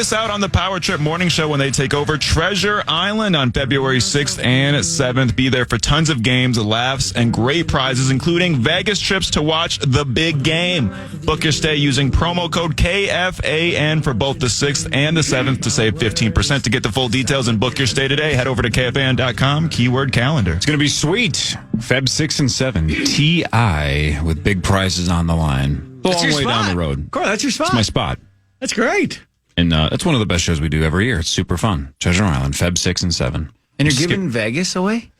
miss out on the Power Trip Morning Show when they take over Treasure Island on February 6th and 7th. Be there for tons of games, laughs, and great prizes, including Vegas trips to watch the big game. Book your stay using promo code KFAN for both the 6th and the 7th to save 15%. To get the full details and book your stay today, head over to KFAN.com, keyword calendar. It's going to be sweet. Feb 6 and 7. TI with big prizes on the line. A long way down the road. Cory, that's your spot. It's my spot. That's great. And that's one of the best shows we do every year. It's super fun. Treasure Island, Feb 6 and 7. And you're giving Vegas away?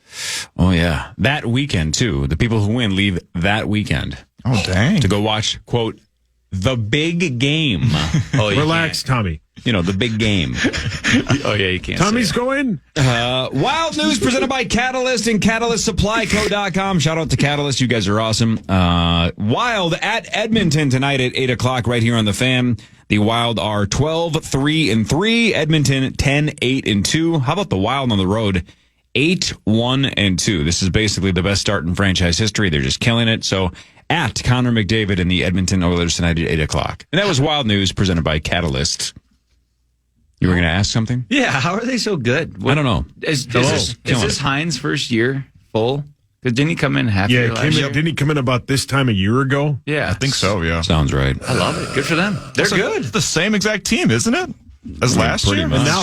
Oh, yeah. That weekend, too. The people who win leave that weekend. Oh, dang. To go watch, quote, the big game. Oh, relax, Tommy. You know, the big game. Oh, yeah, you can't. Tommy's going. Wild news presented by Catalyst and CatalystSupplyCo.com. Shout out to Catalyst. You guys are awesome. Wild at Edmonton tonight at 8 o'clock right here on the Fan. The Wild are 12-3-3. Edmonton 10-8-2. How about the Wild on the road? 8-1-2. This is basically the best start in franchise history. They're just killing it. So at Connor McDavid and the Edmonton Oilers tonight at 8 o'clock. And that was Wild News presented by Catalyst. You were going to ask something? Yeah, how are they so good? I don't know. Is this Hines' first year full? Because didn't he come in half year last year? Didn't he come in about this time a year ago? Yeah. I think so, yeah. Sounds right. I love it. Good for them. They're good. It's the same exact team, isn't it? As last year? And now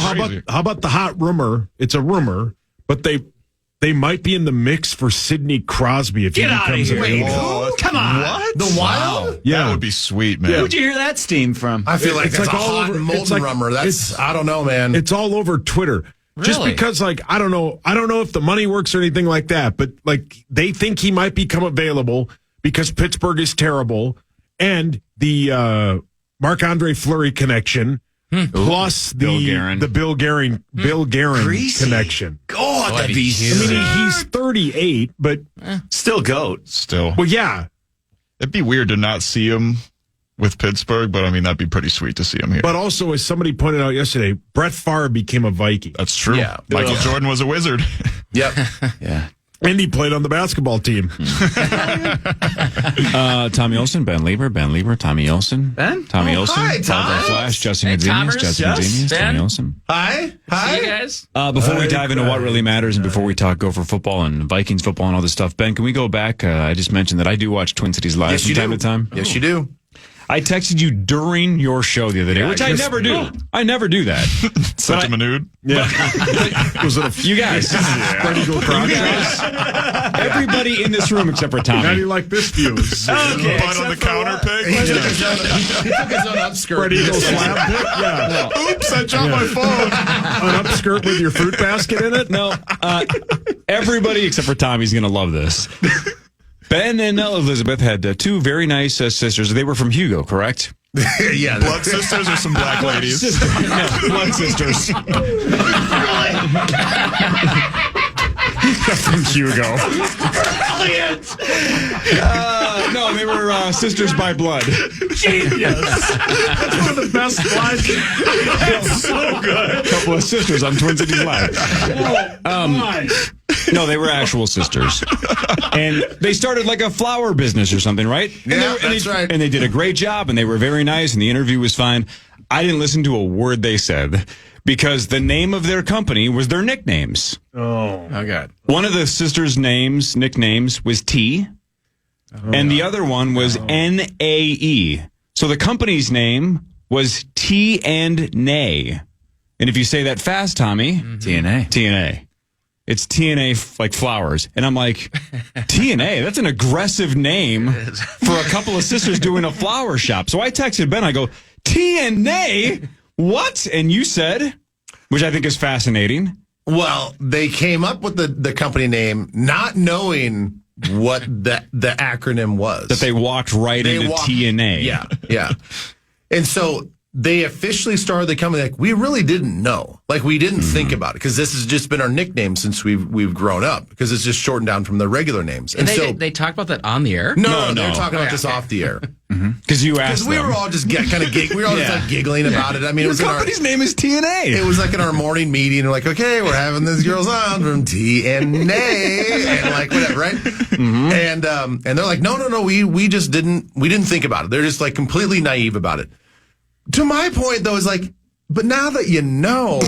how about the hot rumor? It's a rumor, but they might be in the mix for Sidney Crosby if he becomes available. Oh, come on. What? The Wild? Wow. Yeah. That would be sweet, man. Who'd you hear that steam from? I feel like It's that's like a all hot over- and molten it's like- rumor. That's I don't know, man. It's all over Twitter. Just Really? because, I don't know if the money works or anything like that, but they think he might become available because Pittsburgh is terrible, and the Marc-Andre Fleury connection plus the Bill Guerin connection. Oh, that'd be I mean, he's 38, but still GOAT. Still. well, yeah. It'd be weird to not see him with Pittsburgh, but I mean, that'd be pretty sweet to see him here. But also, as somebody pointed out yesterday, Brett Favre became a Viking. That's true. Yeah. Michael Jordan was a wizard. Yep. Yeah. And he played on the basketball team. Tommy Olsen, Ben Lieber, Tommy Olsen. Ben? Tommy Olsen. hi, Tom. Fargo Flash, Justin Hey, Gonzalez, Thomas, Justin Jess, Gonzalez, Ben. Tommy Olsen. Hi. See you guys. Before we dive into what really matters and before we talk Gopher football and Vikings football and all this stuff, Ben, can we go back? I just mentioned that I do watch Twin Cities Live Yes, from you time do. to time. Yes, you do. I texted you during your show the other day, which I never do. I never do that. Such a manood. Yeah. Was it You guys. Spread Eagle crowd shot? Everybody in this room except for How do Tommy. you like this view? Okay, Butt on the counter pick. He took his own upskirt. Spread Eagle slab pick? Yeah. Oops, I dropped my phone. An upskirt with your fruit basket in it? No, everybody except for Tommy's going to love this. Ben and Elizabeth had two very nice sisters. They were from Hugo, correct? Yeah. Blood sisters or some black ladies? No, blood sisters. From Hugo. No, they were sisters by blood. Yes. That's one of the best lines. That's so good. A couple of sisters on Twin Cities Live. No, they were actual sisters. And they started like a flower business or something, right? Yeah, that's right. And they did a great job, and they were very nice, and the interview was fine. I didn't listen to a word they said because the name of their company was their nicknames. Oh, God. One of the sisters' nicknames was T, and the other one was NAE. So the company's name was T and Nay. And if you say that fast, Tommy, TNA. It's TNA like flowers. And I'm like, TNA, that's an aggressive name for a couple of sisters doing a flower shop. So I texted Ben, I go, TNA? What? And you said, which I think is fascinating. Well, they came up with the company name not knowing what the acronym was. That they walked right into TNA. Yeah, yeah. And so they officially started the company like, we really didn't know. Like, we didn't think about it because this has just been our nickname since we've grown up because it's just shortened down from the regular names. And so they talked about that on the air? No, they're talking about this off the air. Because you asked Because we were all just we were all just like giggling about it. I mean, Your company's name is TNA. It was like in our morning meeting. We're like, okay, we're having this girls on from TNA and like whatever, right? And they're like, no, we just didn't think about it. They're just like completely naive about it. To my point, though, is like But now that you know,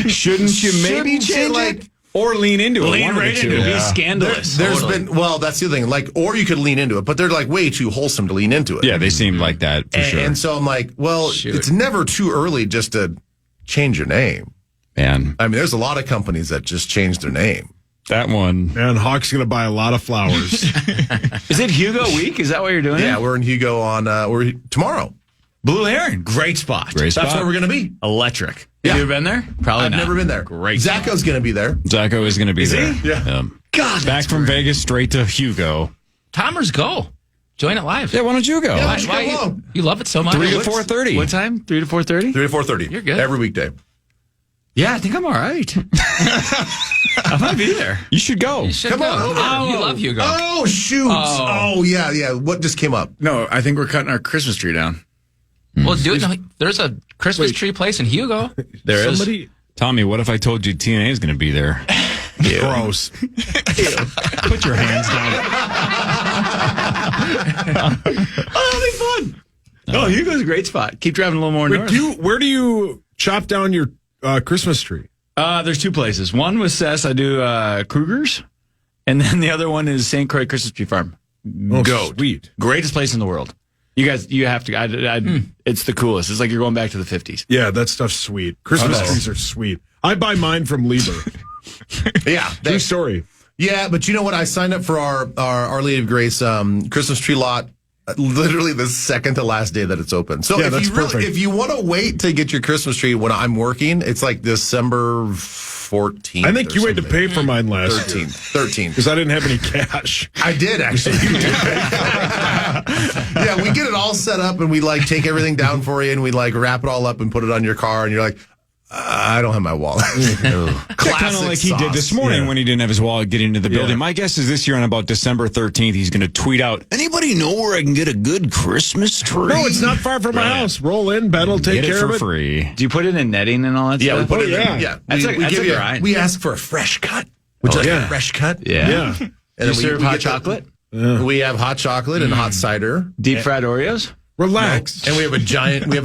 shouldn't you maybe change it? Or lean into it. Lean right into it. Be scandalous. There's been, well, that's the other thing. Like, or you could lean into it, but they're like way too wholesome to lean into it. Yeah, they seem like that for sure. And so I'm like, well, it's never too early just to change your name. Man. I mean, there's a lot of companies that just changed their name. That one. And Hawk's going to buy a lot of flowers. Is it Hugo week? Is that what you're doing? Yeah, we're in Hugo on tomorrow. Blue Heron. Great spot. That's where we're going to be. Electric. Yeah. Have you ever been there? Probably I've not. never been there. Great. Zacho's going to be there. Zacho is going to be there. he? Yeah. God, Back from Vegas straight to Hugo. Timers, go. Join it live. Yeah, why don't you go? Yeah, Why, let's why go along. you love it so much? 3 to 4:30. What time? 3 to 4:30? 3 to 4:30. You're good. Every weekday. Yeah, I think I'm all right. I might be there. You should go. You should Come go. on over. You love Hugo. Oh, shoot. Oh, yeah. What just came up? No, I think we're cutting our Christmas tree down. Well, dude, there's a Christmas tree place in Hugo. There is. Somebody. Tommy, what if I told you TNA is going to be there? Gross. Put your hands down. Oh, that'll be fun. Oh, Hugo's a great spot. Keep driving a little more north. Where do you chop down your Christmas tree? There's two places. One with Sess, I do Kruger's, and then the other one is St. Croix Christmas Tree Farm. Oh, Goat. sweet. Greatest place in the world. You guys, you have to. It's the coolest. It's like you're going back to the 50s. Yeah, that stuff's sweet. Christmas trees are sweet. I buy mine from Lieber. Yeah. True story. Yeah, but you know what? I signed up for our Lady of Grace Christmas tree lot literally the second to last day that it's open. So Yeah, that's perfect. if you want to wait to get your Christmas tree when I'm working, it's like December 14th. I think you waited to pay for mine last year. 13th. Because I didn't have any cash. I did actually. Yeah, we get it all set up and we like take everything down for you and we like wrap it all up and put it on your car and you're like, I don't have my wallet. Kind of like he did this morning when he didn't have his wallet getting into the building. Yeah. My guess is this year on about December 13th, he's going to tweet out, anybody know where I can get a good Christmas tree? No, it's not far from my house. Roll in, Ben will take Get it care for of it. free. Do you put it in netting and all that Yeah, we stuff? put it yeah. in. Yeah, That's we a give you. grind. We ask for a fresh cut. Would you like yeah. a fresh cut? Yeah. Yeah. And Do you serve hot get chocolate? We have hot chocolate and hot cider. Deep fried Oreos? Relax. And we have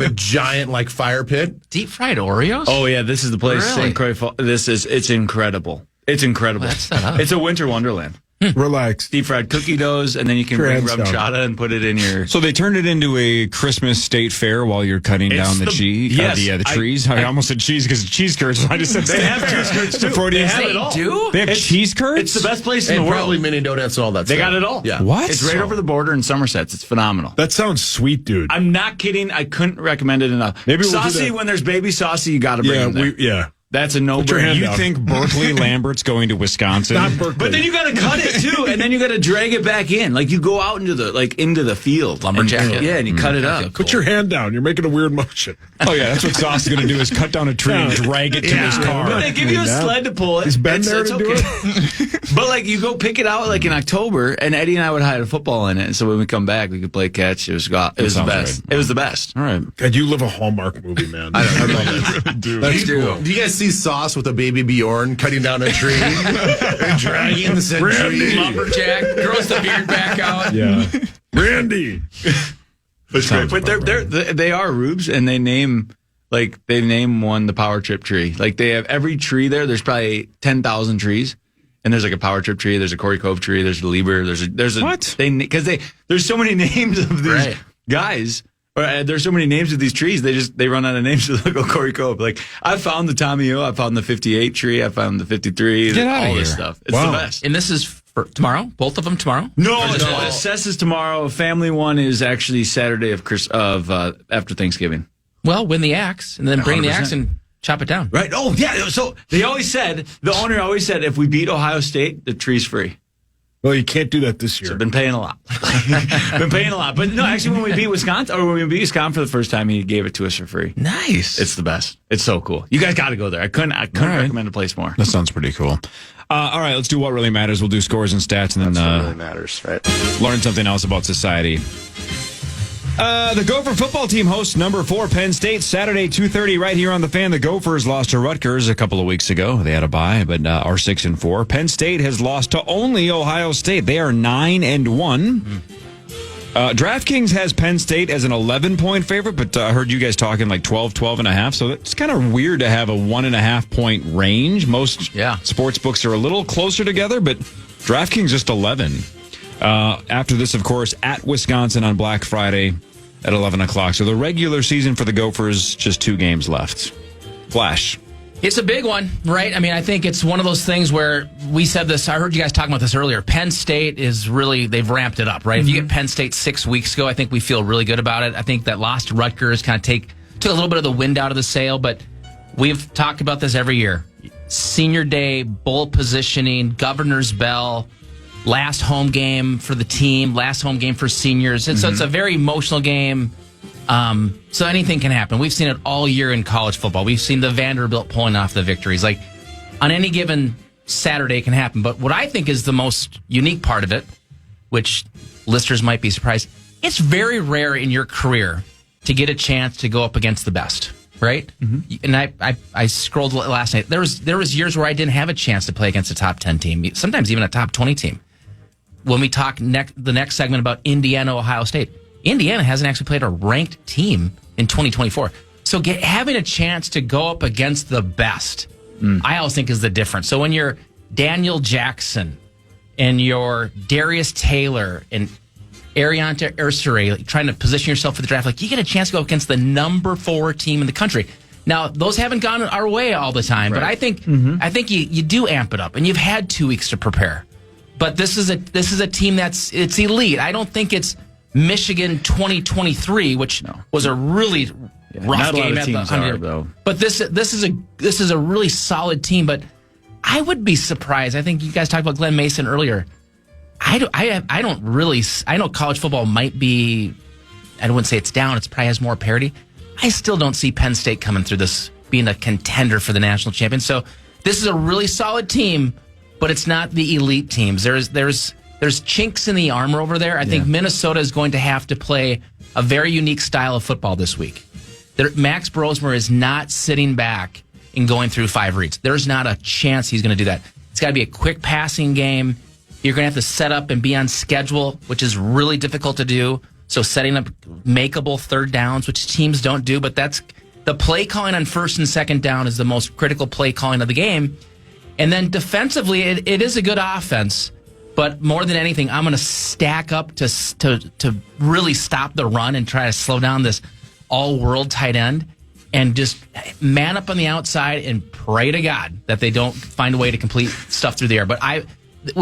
a giant like fire pit. Deep fried Oreos? Oh, yeah. This is the place. Really? St. Croix. It's incredible. It's incredible. Well, that's set up. It's a winter wonderland. Relax. Deep fried cookie doughs, and then you can bring hands rum down. chata and put it in your. So they turned it into a Christmas state fair while you're cutting down the cheese. yes, the trees. I almost said cheese because it's cheese curds. I just said They have cheese curds too. Freudian They have slip. it all. do? They have cheese curds? It's the best place in And the world. probably mini donuts and all that They stuff. got it all. Yeah. What? It's right over the border in Somerset. It's phenomenal. That sounds sweet, dude. I'm not kidding. I couldn't recommend it enough. Maybe we'll do Saucy, that. when there's baby Saucy, you got to bring Yeah, them there. yeah. That's a your no-brainer. hand You down. think Berkeley Lambert's going to Wisconsin? Not Berkeley. But then you got to cut it too, and then you got to drag it back in. Like you go out into the field, Lumberjack and, it. yeah, and you cut it up. Put your hand down. You're making a weird motion. Oh, yeah, that's what Sauce is going to do is cut down a tree and drag it to his car. But they give you a sled to pull it. Is Ben there It's to do okay. But like you go pick it out like in October, and Eddie and I would hide a football in it. So when we come back, we could play catch. It was the sounds best. right. It was the best. All right. God, you live a Hallmark movie, man. I love that. Dude. That's cool. Do you guys see Sauce with a baby Bjorn cutting down a tree and dragging the said tree? Lumberjack grows the beard back out. Yeah. Randy. But they are rubes, and they name one the Power Trip tree. Like they have every tree there. There's probably 10,000 trees, and there's like a Power Trip tree. There's a Cory Cove tree. There's a Lieber. There's a What? Because there's so many names of these Right. guys. Or, there's so many names of these trees. They run out of names. So they'll go Cory Cove. Like I found the Tommy O. I found the 58 tree. I found the 53. Get outta all this here. stuff. It's Wow. the best. And this is for tomorrow? Both of them tomorrow? No, Sess is tomorrow. Family one is actually Saturday of after Thanksgiving. Well, win the axe and then bring the 100%. axe and chop it down. Right. Oh, yeah. So the owner always said, if we beat Ohio State, the tree's free. Well, you can't do that this year. So been paying a lot. But no, actually, when we beat Wisconsin for the first time, he gave it to us for free. Nice. It's the best. It's so cool. You guys got to go there. I couldn't recommend a place more. That sounds pretty cool. All right, let's do what really matters. We'll do scores and stats, and then really matters, right? learn something else about society. The Gopher football team hosts number 4 Penn State Saturday 2:30 right here on the Fan. The Gophers lost to Rutgers a couple of weeks ago. They had a bye, but are 6-4. Penn State has lost to only Ohio State. They are 9-1. DraftKings has Penn State as an 11-point favorite, but I heard you guys talking like 12.5. So it's kind of weird to have a 1.5-point range. Most sports books are a little closer together, but DraftKings just 11. After this, of course, at Wisconsin on Black Friday at 11 o'clock. So the regular season for the Gophers, just 2 games left. Flash. It's a big one, right? I mean, I think it's one of those things where we said this. I heard you guys talking about this earlier. Penn State is really, they've ramped it up, right? If you get Penn State 6 weeks ago, I think we feel really good about it. I think that loss to Rutgers kind of took a little bit of the wind out of the sail, but we've talked about this every year. Senior day, bowl positioning, Governor's Bell, last home game for the team, last home game for seniors. So it's a very emotional game. So anything can happen. We've seen it all year in college football. We've seen the Vanderbilt pulling off the victories. Like, on any given Saturday, it can happen. But what I think is the most unique part of it, which listeners might be surprised, it's very rare in your career to get a chance to go up against the best, right? And I scrolled last night. There was years where I didn't have a chance to play against a top 10 team, sometimes even a top 20 team. When we talk the next segment about Indiana, Ohio State, Indiana hasn't actually played a ranked team in 2024. So having a chance to go up against the best, I always think is the difference. So when you're Daniel Jackson and you're Darius Taylor and Arianta Ursure trying to position yourself for the draft, like, you get a chance to go against the number 4 team in the country. Now, those haven't gone our way all the time, but I think you do amp it up, and you've had 2 weeks to prepare. But this is a team it's elite. I don't think it's Michigan 2023, which was a really rough game at the 100. But this is a really solid team. But I would be surprised. I think you guys talked about Glenn Mason earlier. I know college football might be, I wouldn't say it's down. It probably has more parity. I still don't see Penn State coming through this being a contender for the national champion. So this is a really solid team, but it's not the elite teams. There's chinks in the armor over there. I think Minnesota is going to have to play a very unique style of football this week. Max Brosmer is not sitting back and going through 5 reads. There's not a chance he's going to do that. It's got to be a quick passing game. You're going to have to set up and be on schedule, which is really difficult to do. So setting up makeable third downs, which teams don't do, but that's the play calling on first and second down is the most critical play calling of the game. And then defensively, it is a good offense. But more than anything, I'm going to stack up to really stop the run and try to slow down this all-world tight end and just man up on the outside and pray to God that they don't find a way to complete stuff through the air. But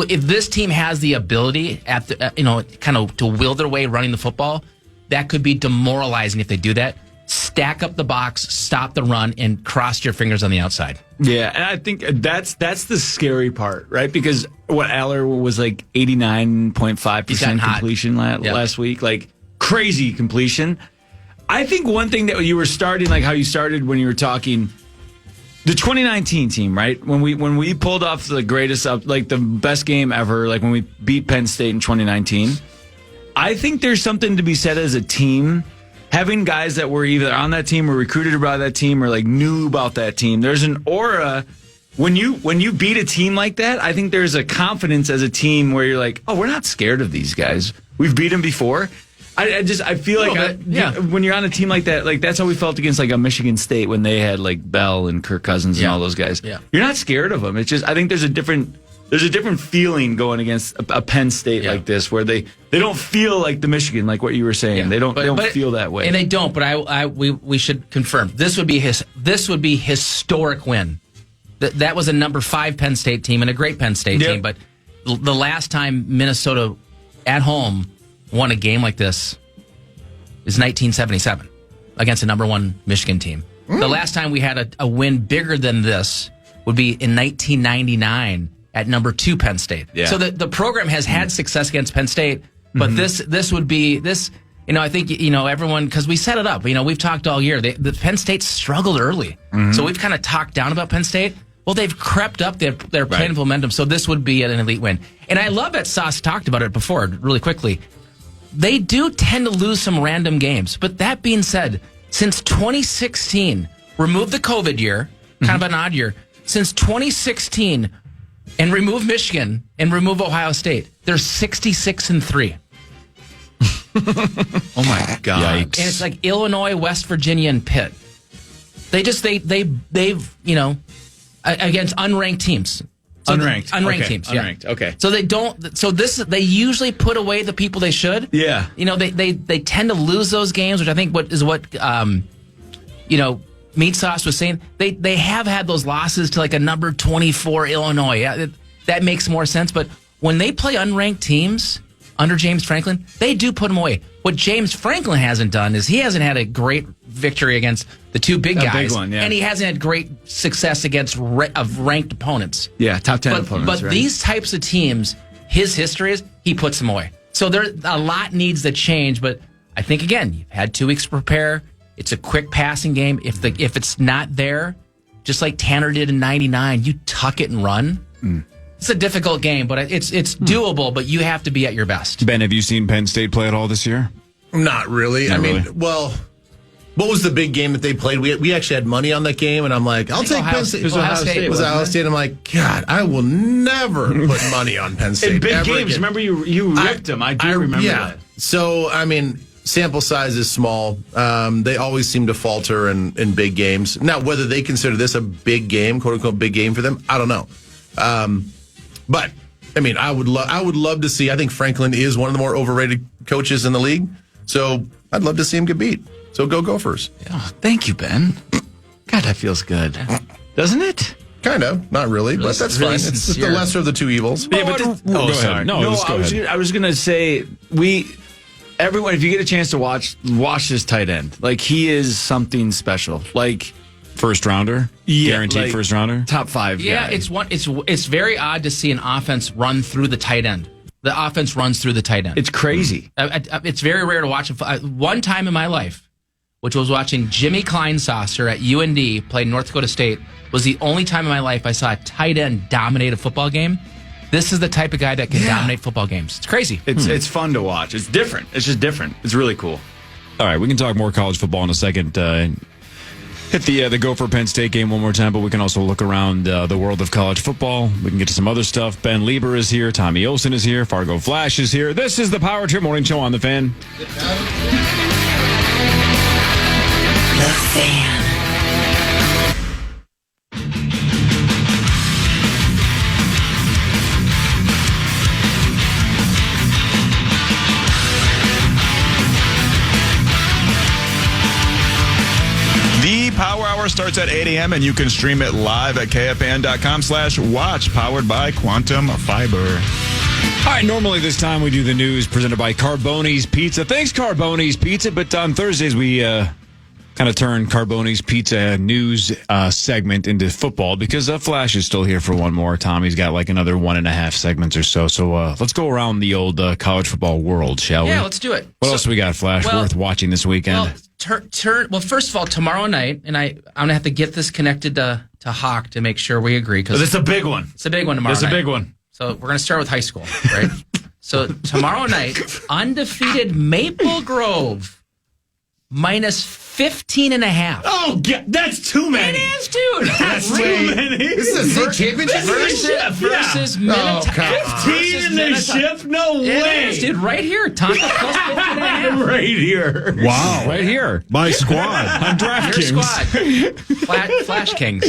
if this team has the ability kind of to will their way running the football, that could be demoralizing if they do that. Stack up the box, stop the run, and cross your fingers on the outside. Yeah, and I think that's the scary part, right? Because Aller was like 89.5% completion last week, like crazy completion. I think one thing that you were starting, like how you started when you were talking, the 2019 team, right? When we pulled off the greatest like the best game ever, like when we beat Penn State in 2019, I think there's something to be said as a team. Having guys that were either on that team or recruited by that team or like knew about that team, there's an aura when you beat a team like that. I think there's a confidence as a team where you're like, oh, we're not scared of these guys. We've beat them before. I feel like when you're on a team like that, like that's how we felt against like a Michigan State when they had like Bell and Kirk Cousins and all those guys. Yeah. You're not scared of them. It's just I think there's a different feeling going against a Penn State like this, where they don't feel like the Michigan, like what you were saying. Yeah. They don't feel that way, and they don't. But we should confirm this would be historic win. That was a number 5 Penn State team and a great Penn State team. But the last time Minnesota at home won a game like this is 1977 against a number 1 Michigan team. The last time we had a win bigger than this would be in 1999. At number 2 Penn State. Yeah. So the program has had success against Penn State, but this would be this. I think everyone, because we set it up. We've talked all year. The Penn State struggled early, so we've kind of talked down about Penn State. Well, they've crept up their planned momentum, so this would be an elite win. And I love that Sauce talked about it before, really quickly. They do tend to lose some random games, but that being said, since 2016, remove the COVID year, kind of an odd year. Since 2016. And remove Michigan and remove Ohio State. They're 66-3. Oh my God! Yikes. And it's like Illinois, West Virginia, and Pitt. They've against unranked teams. So Unranked unranked teams. Yeah. Unranked. Okay. So they don't. So they usually put away the people they should. Yeah. They tend to lose those games, which I think what Meat Sauce was saying. They have had those losses to like a number 24 Illinois. Yeah, that makes more sense. But when they play unranked teams under James Franklin, they do put them away. What James Franklin hasn't done is he hasn't had a great victory against the two big guys, and he hasn't had great success against ranked opponents. Yeah, top 10 opponents. But right? these types of teams, his history is he puts them away. So there a lot needs to change. But I think again, you've had 2 weeks to prepare. It's a quick passing game. If it's not there, just like Tanner did in '99, you tuck it and run. It's a difficult game, but it's doable. But you have to be at your best. Ben, have you seen Penn State play at all this year? Not really. Not really. Well, what was the big game that they played? We actually had money on that game, and I'm like, I'll take Penn State. It was Ohio State. It was Ohio State. I'm like, God, I will never put money on Penn State. In big ever games, again. remember you ripped them. I do remember that. So, I mean, sample size is small. They always seem to falter in big games. Now, whether they consider this a big game, quote unquote, big game for them, I don't know. But I mean, I would love to see. I think Franklin is one of the more overrated coaches in the league. So I'd love to see him get beat. So go Gophers. Oh, thank you, Ben. God, that feels good, doesn't it? Kind of, not really, but that's really fine. It's the sincere. lesser of the two evils. Yeah, but go ahead. sorry. No, just go ahead. I was gonna say everyone, if you get a chance to watch this tight end. Like he is something special. Like First rounder? Guaranteed like, first rounder? top 5 Yeah, guy. it's very odd to see an offense run through the tight end. The offense runs through the tight end. It's crazy. It's very rare to watch. One time in my life, which was watching Jimmy Kleinsasser at UND play North Dakota State, was the only time in my life I saw a tight end dominate a football game. This is the type of guy that can dominate football games. It's crazy. It's fun to watch. It's different. It's just different. It's really cool. All right, we can talk more college football in a second. Hit the Gopher Penn State game one more time, but we can also look around the world of college football. We can get to some other stuff. Ben Lieber is here. Tommy Olsen is here. Fargo Flash is here. This is the Power Trip Morning Show on The Fan. The Fan. The Power Hour starts at 8 a.m. and you can stream it live at KFAN.com/watch, powered by Quantum Fiber. All right, normally this time we do the news presented by Carboni's Pizza. Thanks, Carboni's Pizza. But on Thursdays, we kind of turn Carboni's Pizza news segment into football because Flash is still here for one more. Tommy's got like another 1.5 segments or so. So let's go around the old college football world, shall we? Yeah, let's do it. What else we got, Flash, worth watching this weekend? Well, first of all, tomorrow night, and I'm going to have to get this connected to Hawk to make sure we agree. Because It's a big one. It's a big one tomorrow It's night. a big one. So we're going to start with high school, right? So tomorrow night, undefeated Maple Grove minus 15.5. Oh, God, that's too many. It is, dude. That's too many. This is a state championship. Versus Minnetonka. 15 in the ship? No It way. is, dude. Right here. Tonka plus 15.5. Right here. Wow. Right here. My squad on Your DraftKings. squad. Flash Kings.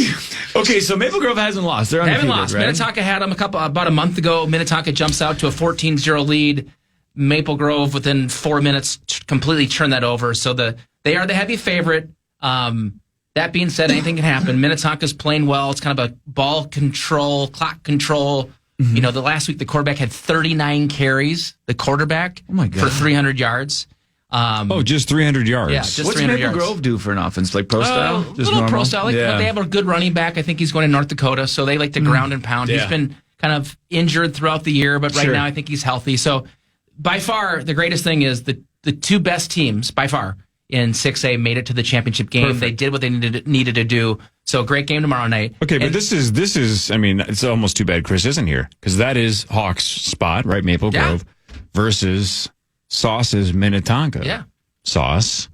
Okay, so Maple Grove hasn't lost. They're They undefeated, haven't lost. right? Minnetonka had them about a month ago. Minnetonka jumps out to a 14-0 lead. Maple Grove within 4 minutes completely turned that over. So they are the heavy favorite. That being said, anything can happen. Minnetonka's playing well. It's kind of a ball control, clock control. Mm-hmm. You know, the last week the quarterback had 39 carries. The quarterback my God. for 300 yards. Just 300 yards. Yeah, just What's 300 Maple yards. Grove do for an offense? Like pro style? A little pro style. Like, Yeah. They have a good running back. I think he's going to North Dakota, so they like to ground and pound. Yeah. He's been kind of injured throughout the year, but right Sure. now I think he's healthy. So by far, the greatest thing is the two best teams, by far, in 6A made it to the championship game. Perfect. They did what they needed to do. So great game tomorrow night. Okay, but And- this is. I mean, it's almost too bad Chris isn't here because that is Hawk's spot, right? Maple Yeah. Grove versus Sauce's Minnetonka. Yeah. Sauce.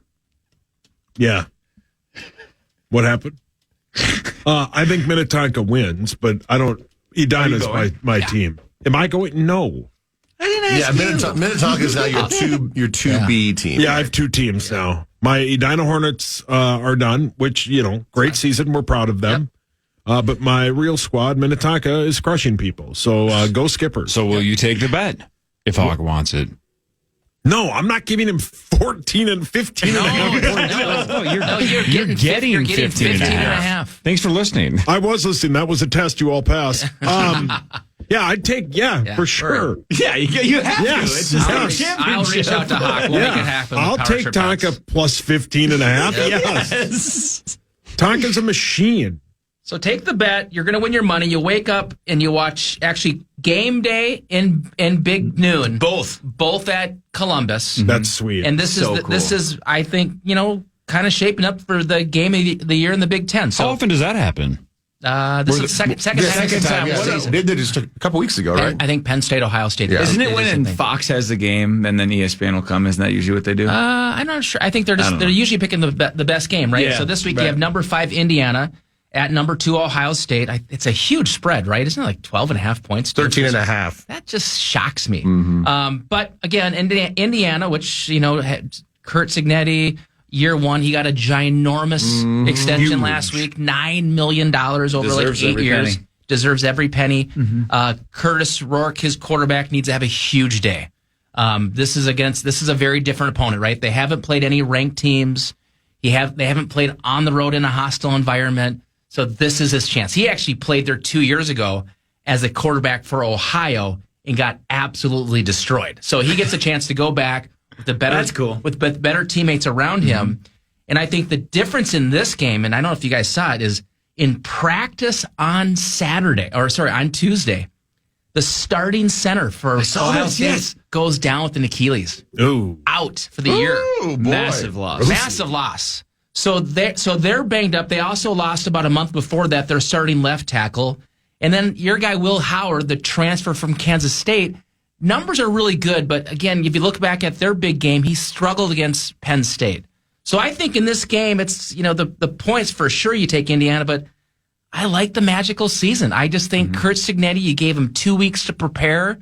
Yeah. What happened? I think Minnetonka wins, but I don't. Edina's my team. Am I going? No. I didn't Yeah, Minnetonka is now your 2B team. Yeah, I have 2 teams now. My Edina Hornets are done, which, great season. We're proud of them. But my real squad, Minnetonka, is crushing people. So go Skippers. So will you take the bet if Hawk wants it? No, I'm not giving him 14 and 15 and a half. You're getting 15 and a half. Thanks for listening. I was listening. That was a test you all passed. I'd take, for sure. Yeah, you have Yes. to. It's just I'll reach out to Hawk. We'll make it happen. I'll take Tonka plus 15 and a half. Yes. Tonka's a machine. So take the bet. You're going to win your money. You wake up and you watch actually game day and Big Noon. Both at Columbus. That's sweet. And this is I think, kind of shaping up for the game of the year in the Big Ten. So how often does that happen? This is the second time this season. They did just a couple weeks ago, right? I think Penn State, Ohio State. Yeah. Isn't it when Fox has the game and then ESPN will come? Isn't that usually what they do? I'm not sure. I think they're usually picking the best game, right? Yeah, so this week you have number 5 Indiana at number 2 Ohio State. It's a huge spread, right? Isn't it like 12 and a half points? 13 and a half. That just shocks me. Mm-hmm. But again, Indiana, which had Kurt Signetti. Year 1, he got a ginormous extension last week, $9 million over Deserves 8 every years. penny. Deserves every penny. Curtis Rourke, his quarterback, needs to have a huge day. This is a very different opponent, right? They haven't played any ranked teams. They haven't played on the road in a hostile environment. So this is his chance. He actually played there 2 years ago as a quarterback for Ohio and got absolutely destroyed. So he gets a chance to go back. That's cool. With better teammates around him. And I think the difference in this game, and I don't know if you guys saw it, is in practice on Tuesday, the starting center for Ohio State goes down with an Achilles. Ooh. Out for the year. Boy. Massive loss. Massive loss. So they're banged up. They also lost about a month before that their starting left tackle. And then your guy, Will Howard, the transfer from Kansas State, numbers are really good, but again, if you look back at their big game, he struggled against Penn State. So I think in this game, it's, the points for sure you take Indiana, but I like the magical season. I just think Kurt Signetti, you gave him 2 weeks to prepare.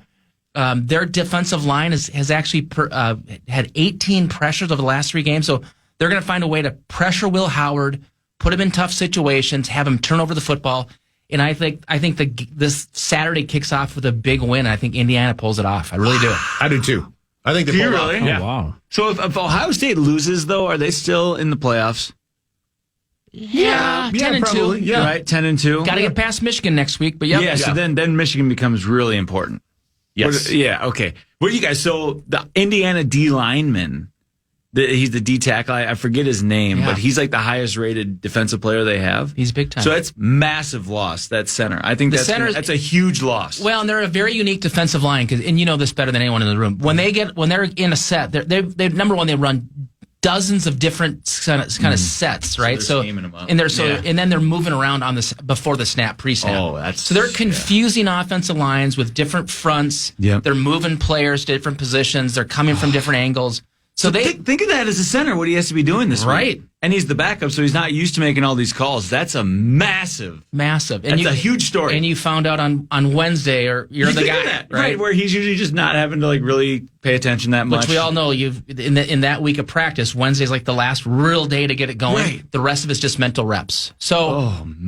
Their defensive line has actually had 18 pressures over the last 3 games, so they're going to find a way to pressure Will Howard, put him in tough situations, have him turn over the football. And I think this Saturday kicks off with a big win. I think Indiana pulls it off. I really do. I do too. I think they pull it off. Yeah. Oh, wow. So if Ohio State loses, though, are they still in the playoffs? Yeah, 10 and 2. Yeah. Right, 10 and 2. Got to get past Michigan next week, but Yeah, so then Michigan becomes really important. Yes. Yeah, okay. What do you guys, so the Indiana D lineman, he's the D tackle, I forget his name, but he's like the highest rated defensive player they have. He's big time. So that's massive loss, that center. I think that's a huge loss. Well, and they're a very unique defensive line, and you know this better than anyone in the room. When they're in a set, they number one, they run dozens of different kind of sets, right? they're scheming them up. And then they're moving around on this before the snap, pre-snap. So they're confusing offensive lines with different fronts. Yep. They're moving players to different positions. They're coming from different angles. So think of that as a center, what he has to be doing this right. week. And he's the backup, so he's not used to making all these calls. That's a massive. And That's a huge story. And you found out on Wednesday, or you're the guy, right? Where he's usually just not having to really pay attention that much. Which we all know, in that week of practice, Wednesday's like the last real day to get it going. Right. The rest of it's just mental reps. So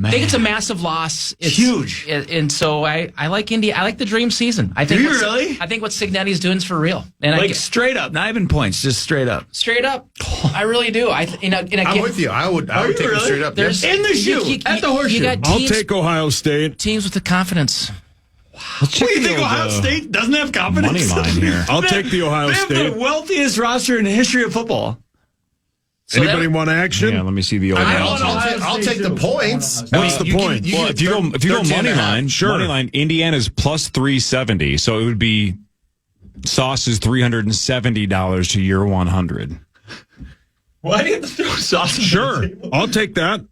I think it's a massive loss. It's huge. And so I like India. I like the dream season. I think really? I think what Signetti's doing is for real. And straight up, not even points, just straight up. Straight up. I really do. I'm with you. I would take it straight up. There's in the shoe at the horseshoe. I'll take Ohio State. Teams with the confidence. What do you think Ohio State doesn't have confidence? Money line here. I'll take the Ohio State. They have the wealthiest roster in the history of football. So anybody want action? Yeah, let me see the old. I'll take the points. What's the point? Well, if you go money line, sure. Money line, Indiana's plus 370, so it would be Sauce is $370 to your 100. Why do you have to throw Sauce? Sure, I'll take that.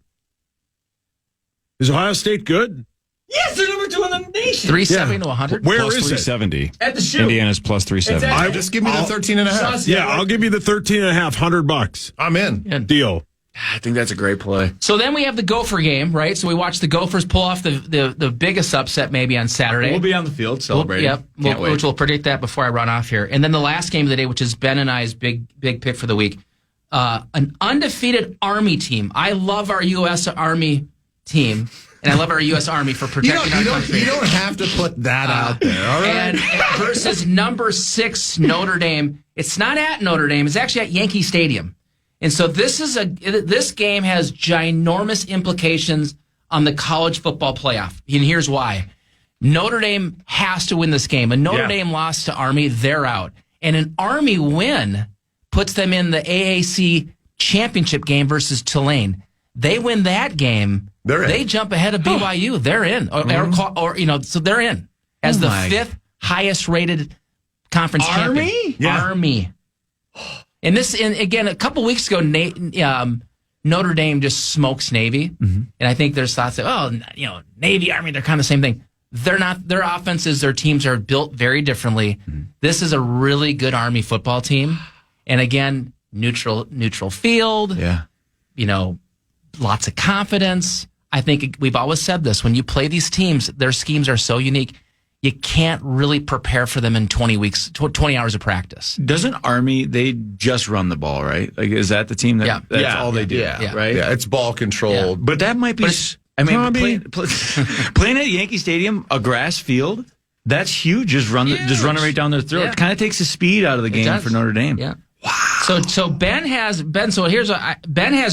Is Ohio State good? Yes, they're number 2 in the nation. 370 to 100. Where Plus is it? 370. At the shoe. Indiana's plus 370. Just give me the 13 and a half. Yeah, I'll give you the 13 and a half, $100. I'm in. Deal. I think that's a great play. So then we have the Gopher game, right? So we watch the Gophers pull off the biggest upset maybe on Saturday. We'll be on the field celebrating. Which we'll predict that before I run off here. And then the last game of the day, which is Ben and I's big pick for the week, an undefeated Army team. I love our U.S. Army team, and I love our U.S. Army for protecting our country. You don't have to put that out there, all right? And versus number 6 Notre Dame. It's not at Notre Dame. It's actually at Yankee Stadium. And so this game has ginormous implications on the college football playoff. And here's why. Notre Dame has to win this game. A Notre Dame loss to Army, they're out. And an Army win puts them in the AAC championship game versus Tulane. They win that game. They jump ahead of BYU. They're in. So they're in as the 5th highest rated conference champion. Yeah. Army. And again, a couple weeks ago, Notre Dame just smokes Navy. Mm-hmm. And I think there's thoughts that, Navy, Army, they're kind of the same thing. They're not. Their offenses, their teams are built very differently. Mm-hmm. This is a really good Army football team. And again, neutral field. Yeah. Lots of confidence. I think we've always said this. When you play these teams, their schemes are so unique. You can't really prepare for them in 20 hours of practice. Doesn't Army, they just run the ball, right? Like, is that the team that's all they do? Right? Yeah, it's ball controlled. Yeah. But that might be, playing at Yankee Stadium, a grass field, that's huge. Just running right down their throat. Yeah. It kind of takes the speed out of the game for Notre Dame. Yeah. Wow. So Ben has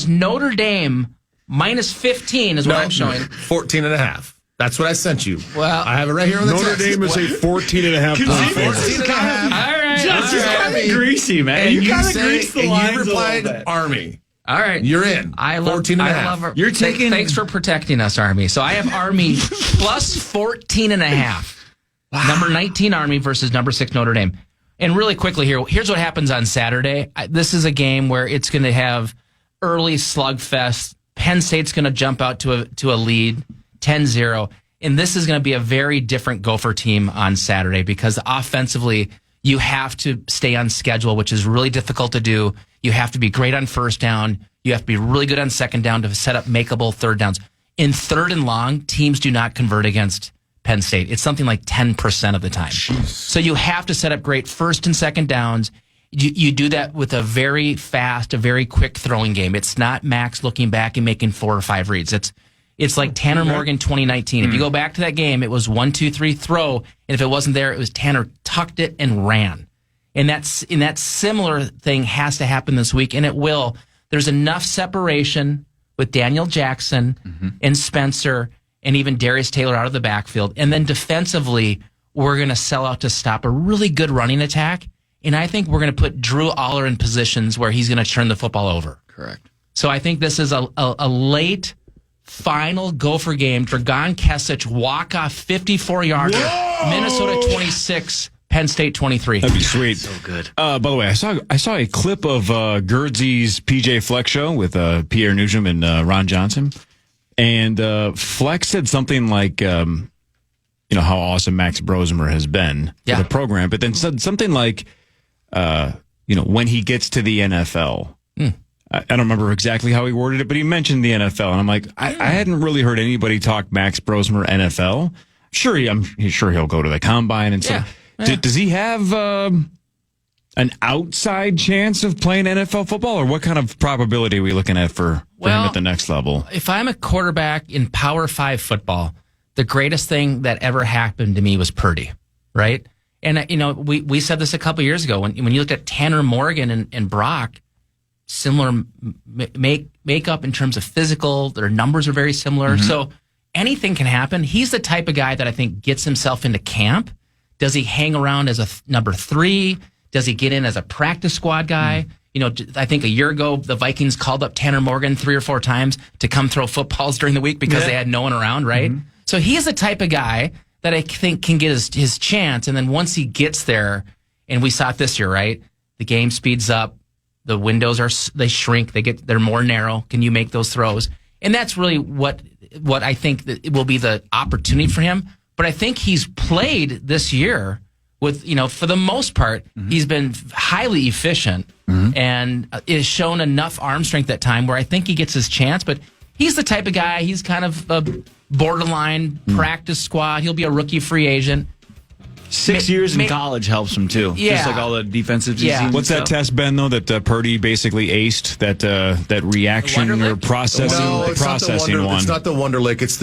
Notre Dame minus 15 is what I'm showing. 14.5. That's what I sent you. Well, I have it right here on the Notre text. Dame is a 14.5 point favorite. 14.5. All right. Just kind of greasy, man. And you kind of say- greased the and lines you replied a little bit. Army. All right. You're in. I love 14.5. You're taking. Thanks for protecting us, Army. So I have Army plus 14.5. Wow. Number 19 Army versus number 6 Notre Dame. And really quickly here's what happens on Saturday. This is a game where it's going to have early slugfest. Penn State's going to jump out to a lead, 10-0. And this is going to be a very different Gopher team on Saturday because offensively, you have to stay on schedule, which is really difficult to do. You have to be great on first down. You have to be really good on second down to set up makeable third downs. In third and long, teams do not convert against Penn State. It's something like 10% of the time. Jeez. So you have to set up great first and second downs. You do that with a very fast, a very quick throwing game. It's not Max looking back and making 4 or 5 reads. It's like Tanner Morgan 2019. If you go back to that game, it was 1, 2, 3 throw, and if it wasn't there, it was Tanner tucked it and ran. And that similar thing has to happen this week, and it will. There's enough separation with Daniel Jackson and Spencer and even Darius Taylor out of the backfield. And then defensively, we're going to sell out to stop a really good running attack. And I think we're going to put Drew Aller in positions where he's going to turn the football over. Correct. So I think this is a late final Gopher game. Dragan Kesich walk-off 54-yarder. Minnesota 26, Penn State 23. That'd be sweet. So good. By the way, I saw a clip of Gerdzie's PJ Fleck show with Pierre Nugent and Ron Johnson. And Fleck said something like, how awesome Max Brosemer has been for the program, but then said something like, when he gets to the NFL. I don't remember exactly how he worded it, but he mentioned the NFL. And I'm like, I hadn't really heard anybody talk Max Brosemer NFL. I'm sure he'll go to the combine and stuff. Yeah. Does he have an outside chance of playing NFL football, or what kind of probability are we looking at for him at the next level? If I'm a quarterback in Power 5 football, the greatest thing that ever happened to me was Purdy, right? And, we said this a couple years ago. When you looked at Tanner Morgan and Brock, similar makeup in terms of physical, their numbers are very similar. Mm-hmm. So anything can happen. He's the type of guy that I think gets himself into camp. Does he hang around as a number 3? Does he get in as a practice squad guy? I think a year ago, the Vikings called up Tanner Morgan 3 or 4 times to come throw footballs during the week because they had no one around, right? Mm-hmm. So he's the type of guy that I think can get his chance. And then once he gets there, and we saw it this year, right? The game speeds up. The windows they shrink. They're more narrow. Can you make those throws? And that's really what I think that it will be the opportunity for him. But I think he's played this year with, for the most part, he's been highly efficient and is shown enough arm strength at time where I think he gets his chance. But he's the type of guy, he's kind of a borderline practice squad. He'll be a rookie free agent. 6 years in college helps him too. Yeah. Just like all the defensive Yeah. teams. What's that test, Ben, though, that Purdy basically aced, that reaction or processing No, it's one? It's not the Wonderlic. It's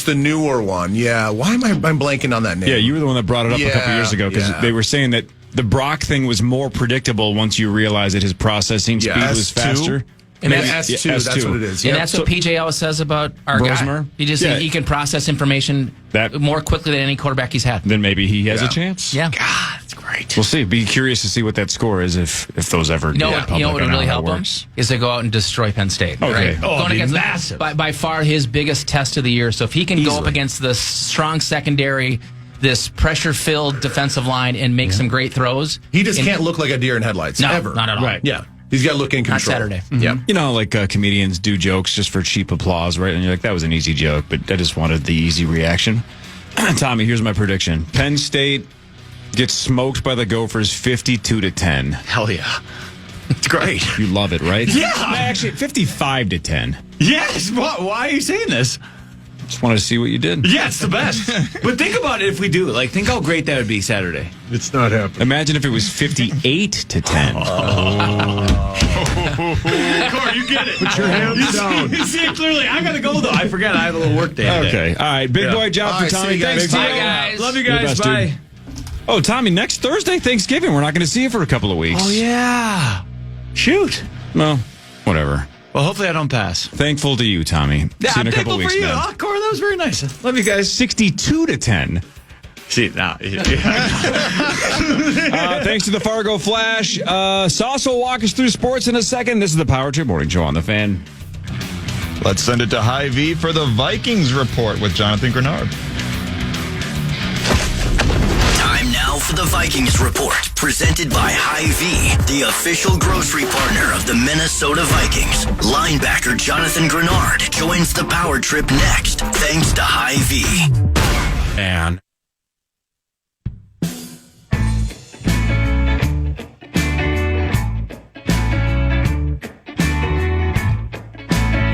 the newer one. Yeah. Why am I'm blanking on that name? Yeah, you were the one that brought it up a couple years ago because they were saying that the Brock thing was more predictable once you realized that his processing speed was faster. And S2, S2. that's what it is. And that's what PJ always says about our Brosmer? guy. He can process information more quickly than any quarterback he's had. Then maybe he has a chance. Yeah. God, that's great. We'll see. Be curious to see what that score is if those ever You know go what public would on really how that help him works. is to go out and destroy Penn State. Okay. Right? Oh, Going against massive. by far his biggest test of the year. So if he can go up against the strong secondary, this pressure-filled defensive line, and make some great throws, He just can't look like a deer in headlights. No, ever. not at all. Right. Yeah. He's got to look in Not control. Saturday. Yeah. You know, like comedians do jokes just for cheap applause, right? And you're like, that was an easy joke, but I just wanted the easy reaction. Tommy, here's my prediction. Penn State gets smoked by the Gophers 52-10. Hell yeah. It's great. You love it, right? Yeah. Actually, 55-10. Yes. Why are you saying this? Just wanted to see what you did. Yeah, it's the best. But think about it if we do. Like, think how great that would be Saturday. It's not happening. Imagine if it was 58-10. Corey, you get it. Put your hands down. You see it clearly. I got to go, though. I forgot I have a little work day today. Okay. All right. Big boy job All for right, see Tommy. you guys. Thanks, Bye, Tio. guys. Love you You're the guys. best, Bye. dude. Oh, Tommy, next Thursday, Thanksgiving. We're not going to see you for a couple of weeks. Oh, yeah. Shoot. Well, whatever. Well, hopefully I don't pass. Thankful to you, Tommy. Yeah, see you in I'm a couple thankful of weeks, for you. man. Oh, Corey, that was very nice. Love you guys. 62-10. See, now. Thanks to the Fargo Flash. Sauce will walk us through sports in a second. This is the Power Trip Morning Show on the Fan. Let's send it to Hy-Vee for the Vikings report with Jonathan Grenard. Time now for the Vikings Report, presented by Hy-Vee, the official grocery partner of the Minnesota Vikings. Linebacker Jonathan Grenard joins the Power Trip next, thanks to Hy-Vee. And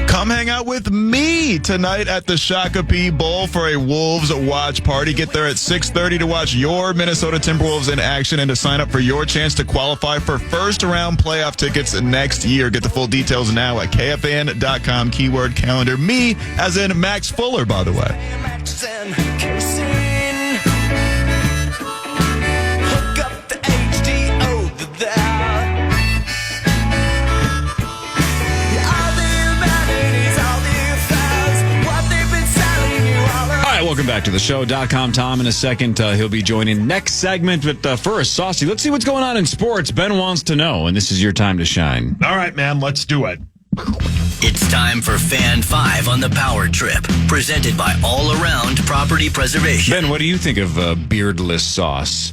Come hang out with me tonight at the Shakopee Bowl for a Wolves watch party. Get there at 6:30 to watch your Minnesota Timberwolves in action and to sign up for your chance to qualify for first-round playoff tickets next year. Get the full details now at KFAN.com, keyword calendar. Me, as in Max Fuller, by the way. welcome back to the show. .com Tom in a second. He'll be joining next segment. But first, Saucy, let's see what's going on in sports. Ben wants to know, and this is your time to shine. All right, man, let's do it. It's time for Fan 5 on the Power Trip, presented by All Around Property Preservation. Ben, what do you think of beardless Sauce?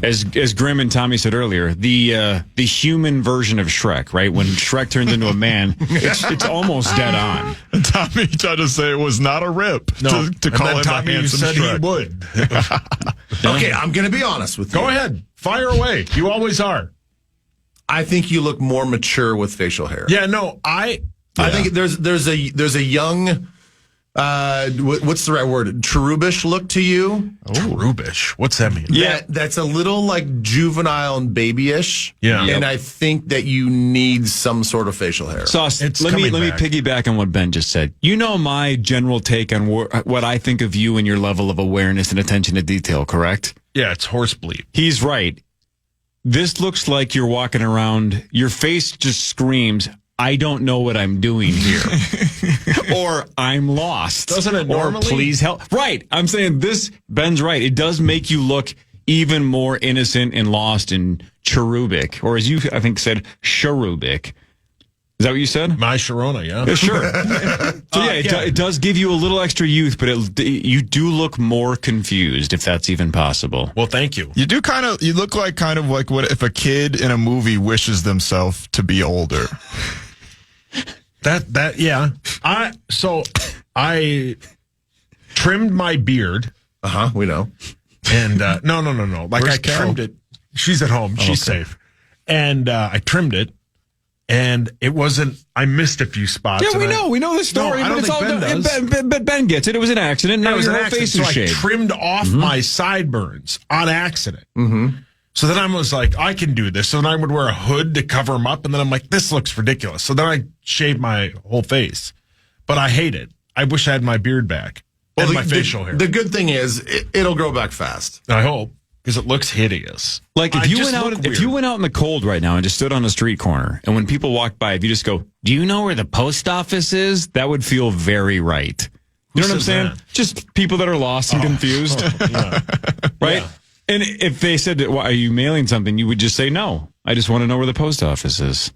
As Grim and Tommy said earlier, the human version of Shrek, right? When Shrek turns into a man, it's almost dead on. Tommy tried to say it was not a rip to call him Tommy a handsome said Shrek. he would. Okay, I'm going to be honest with you. Go ahead. Fire away. You always are. I think you look more mature with facial hair. Yeah, no, I think there's a young what's the right word? Cherubic look to you. Cherubic. What's that mean? Yeah. That's a little like juvenile and babyish. Yeah. And I think that you need some sort of facial hair. Sauce, It's let me coming back. piggyback on what Ben just said. You know my general take on what I think of you and your level of awareness and attention to detail, correct? Yeah, it's horse bleep. He's right. This looks like you're walking around. Your face just screams, I don't know what I'm doing here. Or I'm lost. Doesn't it normally? Or please help. Right. I'm saying this, Ben's right. It does make you look even more innocent and lost and cherubic. Or as you, I think, said, cherubic. Is that what you said? My Sharona, yeah. Yeah, sure. So yeah, it does give you a little extra youth, but you do look more confused, if that's even possible. Well, thank you. You do you look like kind of like what if a kid in a movie wishes themselves to be older. Yeah. I trimmed my beard. We know. And no. Like Where's I trimmed it. She's at home. She's safe. And I trimmed it. And it wasn't. I missed a few spots. Yeah, we know the story. No, I don't but think Ben does. But Ben gets it. It was an accident. Now your whole face is so shaved. I trimmed off my sideburns on accident. Mm-hmm. So then I was like, I can do this. So then I would wear a hood to cover them up. And then I'm like, this looks ridiculous. So then I shaved my whole face. But I hate it. I wish I had my beard back and my facial hair. The good thing is it'll grow back fast. I hope. Because it looks hideous. Like if you went out in the cold right now and just stood on a street corner, and when people walk by, if you just go, "Do you know where the post office is?" That would feel very right. You know what I'm saying? That? Just people that are lost and confused, right? Yeah. And if they said, well, "Are you mailing something?" you would just say, "No, I just want to know where the post office is."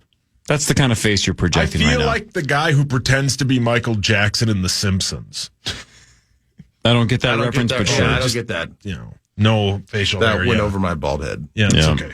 That's the kind of face you're projecting right now. I feel like the guy who pretends to be Michael Jackson in The Simpsons. I don't get that reference, but sure. I don't get that. You know. No facial hair. That went over my bald head. Yeah, it's okay.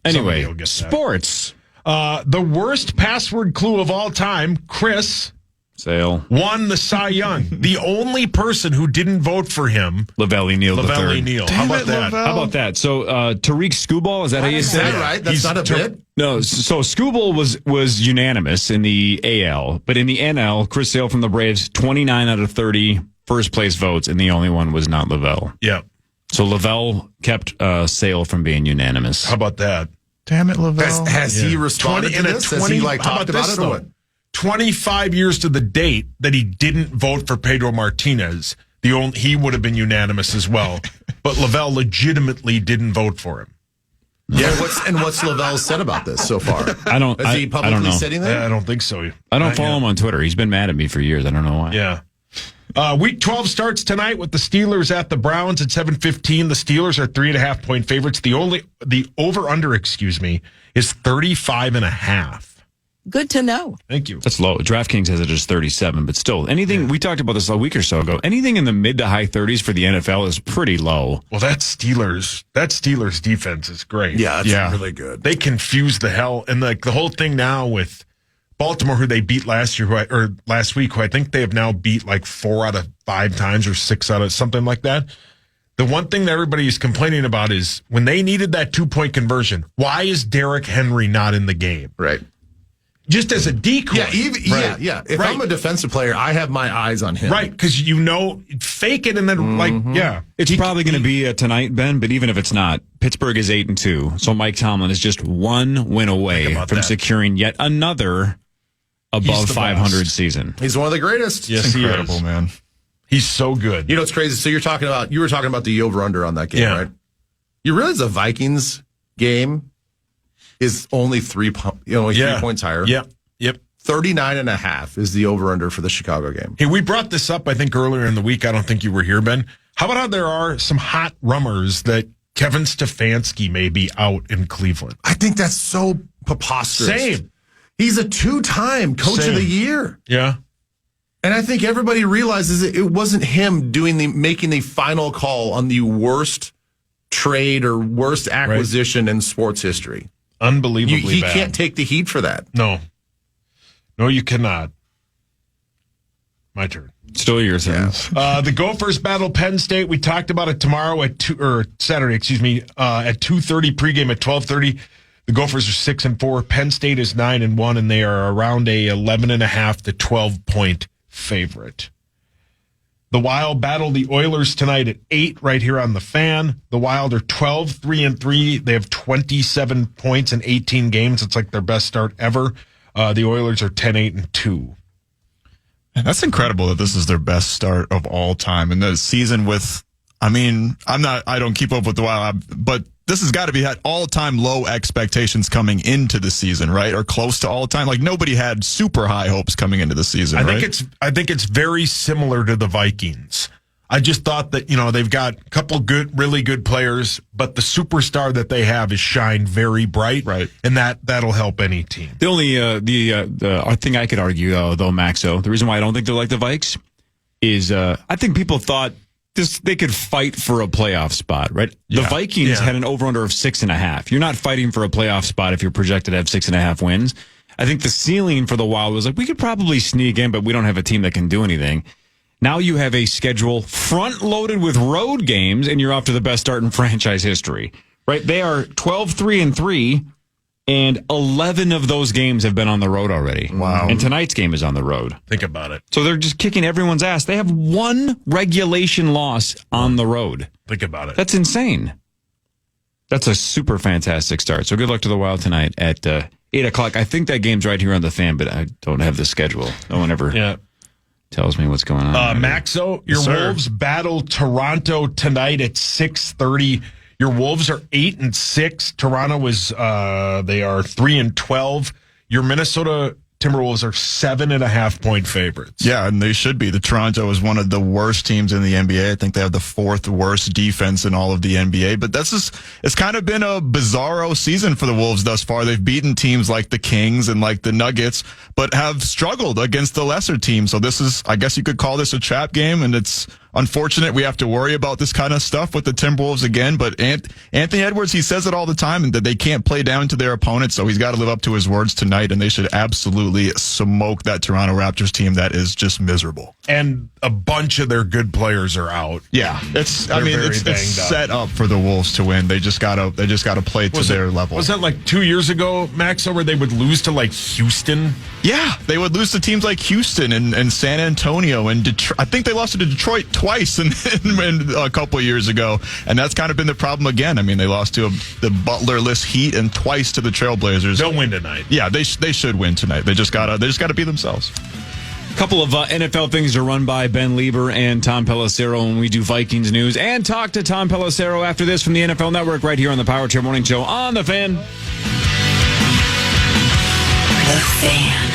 Anyway, sports. The worst password clue of all time, Chris Sale won the Cy Young. The only person who didn't vote for him, Lavelli Neal III. How about that? How about that? So Tariq Skubal, is that how you say it? Is that right? That's not a bit? No, so Skubal was unanimous in the AL, but in the NL, Chris Sale from the Braves, 29 out of 30 first place votes, and the only one was not Lavelle. Yeah. So Lavelle kept Sale from being unanimous. How about that? Damn it, Lavelle. Has he responded to this? Has he talked about it or what? 25 years to the date that he didn't vote for Pedro Martinez, he would have been unanimous as well. But Lavelle legitimately didn't vote for him. Yeah, what's Lavelle said about this so far? Has he publicly said anything? I don't think so. I don't follow him on Twitter. He's been mad at me for years. I don't know why. Yeah. Week 12 starts tonight with the Steelers at the Browns at 7:15. The Steelers are 3.5-point favorites. The over-under, is 35.5. Good to know. Thank you. That's low. DraftKings has it as 37, but still, we talked about this a week or so ago. Anything in the mid to high 30s for the NFL is pretty low. Well, that Steelers defense is great. Yeah, that's really good. They confuse the hell, and the whole thing now with Baltimore, who they beat last week, who I think they have now beat like 4 out of 5 times or 6 out of something like that. The one thing that everybody is complaining about is when they needed that 2-point conversion, why is Derrick Henry not in the game? Right. Just as a decoy. Yeah. If I'm a defensive player, I have my eyes on him. Right, because fake it and then It's probably going to be tonight, Ben, but even if it's not, Pittsburgh is 8-2. So Mike Tomlin is just one win away from securing yet another above 500 season. He's one of the greatest. Yes, incredible, man. He's so good. You know what's crazy? So you were talking about the over-under on that game, right? You realize the Vikings game is only 3 points higher. Yep. 39.5 is the over-under for the Chicago game. Hey, we brought this up, I think, earlier in the week. I don't think you were here, Ben. How about how there are some hot rumors that Kevin Stefanski may be out in Cleveland? I think that's so preposterous. Same. He's a 2-time coach of the year. Yeah. And I think everybody realizes it wasn't him making the final call on the worst trade or worst acquisition in sports history. Unbelievably He bad. can't take the heat for that. No, you cannot. My turn. Still your turn. The Gophers battle Penn State. We talked about it tomorrow Saturday, at 2:30 pregame at 12:30. The Gophers are 6-4. Penn State is 9-1, and they are around a 11.5 to 12-point favorite. The Wild battle the Oilers tonight at 8 right here on the Fan. The Wild are 12-3-3. They have 27 points in 18 games. It's like their best start ever. The Oilers are 10-8-2. Man, that's incredible that this is their best start of all time. And the season I don't keep up with the Wild, but this has got to be at all-time low expectations coming into the season, right? Or close to all-time. Like nobody had super high hopes coming into the season, I think it's very similar to the Vikings. I just thought that, they've got a couple really good players, but the superstar that they have is shined very bright, right? And that'll help any team. The only the thing I could argue though, Maxo, the reason why I don't think they're like the Vikes is I think people thought they could fight for a playoff spot, right? The Vikings had an over-under of 6.5. You're not fighting for a playoff spot if you're projected to have 6.5 wins. I think the ceiling for the Wild was like, we could probably sneak in, but we don't have a team that can do anything. Now you have a schedule front-loaded with road games, and you're off to the best start in franchise history. Right? They are 12-3-3, and 11 of those games have been on the road already. Wow. And tonight's game is on the road. Think about it. So they're just kicking everyone's ass. They have one regulation loss on the road. Think about it. That's insane. That's a super fantastic start. So good luck to the Wild tonight at 8 o'clock. I think that game's right here on the Fan, but I don't have the schedule. No one ever tells me what's going on. Maxo, your Wolves battle Toronto tonight at 6:30. Your Wolves are 8-6. Toronto is they are 3-12. Your Minnesota Timberwolves are 7.5-point favorites. Yeah, and they should be. The Toronto is one of the worst teams in the NBA. I think they have the 4th worst defense in all of the NBA. But it's kind of been a bizarro season for the Wolves thus far. They've beaten teams like the Kings and like the Nuggets, but have struggled against the lesser teams. So this is, I guess you could call this a trap game, and it's unfortunate we have to worry about this kind of stuff with the Timberwolves again. But Anthony Edwards, he says it all the time, and that they can't play down to their opponents, so he's got to live up to his words tonight, and they should absolutely smoke that Toronto Raptors team that is just miserable. And a bunch of their good players are out. Yeah, it's set set up for the Wolves to win. They just gotta play to their level. Was that like 2 years ago, Max, where they would lose to like Houston? Yeah, they would lose to teams like Houston and San Antonio and Detroit. I think they lost to Detroit twice in a couple of years ago, and that's kind of been the problem again. I mean, they lost to the Butler-less Heat and twice to the Trailblazers. They'll win tonight. Yeah, they should win tonight. They just gotta be themselves. A couple of NFL things to run by Ben Lieber and Tom Pelissero when we do Vikings news, and talk to Tom Pelissero after this from the NFL Network right here on the Power Trip Morning Show on The Fan. The Fan.